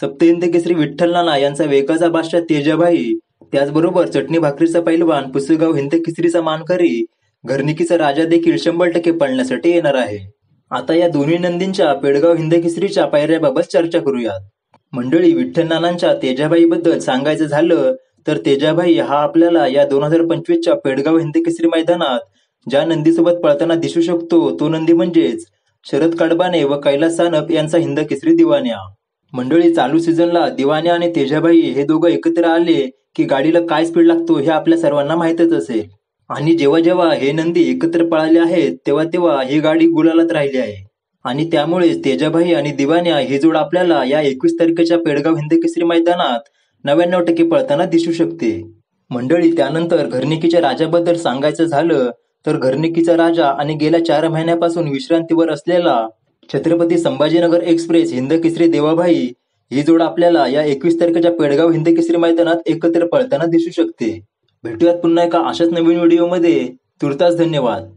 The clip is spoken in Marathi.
सप्तहिंद केसरी विठ्ठल नाना यांचा वेगाचा बादशाह तेजाभाई, त्याचबरोबर चटणी भाकरीचा पैलवान पुसेगाव हिंद केसरीचा मानकरी घरनिकीचा राजा देखील 100% पळण्यासाठी येणार आहे. आता या दोन्ही नंदींच्या पेडगाव हिंद केसरीच्या पायऱ्याबाबत चर्चा करूयात. मंडळी, विठ्ठल नानांच्या तेजाभाई बद्दल सांगायचं झालं तर तेजाभाई हा आपल्याला या 2025च्या पेडगाव हिंद केसरी मैदानात ज्या नंदीसोबत पळताना दिसू शकतो तो नंदी म्हणजेच शरद कडबाने व कैलास सानप यांचा हिंद केसरी दिवान्या. मंडळी, चालू सीझनला दिवान्या आणि तेजाभाई हे दोघं एकत्र आले की गाडीला काय स्पीड लागतो हे आपल्या सर्वांना माहीतच असेल. आणि जेव्हा जेव्हा हे नंदी एकत्र पळाले आहेत तेव्हा तेव्हा ही गाडी गुलालात राहिली आहे. आणि त्यामुळेच तेजाभाई आणि दिवान्या ही जोड आपल्याला या 21 तारखेच्या पेडगाव हिंद केसरी मैदानात 99% पळताना दिसू शकते. मंडळी, त्यानंतर घरनिकीच्या राजाबद्दल सांगायचं झालं तर घरनिकीचा राजा आणि गेल्या 4 महिन्यापासून विश्रांतीवर असलेला छत्रपती संभाजीनगर एक्सप्रेस हिंद केसरी देवाभाई ही जोड आपल्याला या 21 तारखेच्या पेडगाव हिंद केसरी मैदानात एकत्र पळताना दिसू शकते. भेटूयात पुन्हा एका अशाच नवीन व्हिडिओमध्ये. तुर्तास धन्यवाद.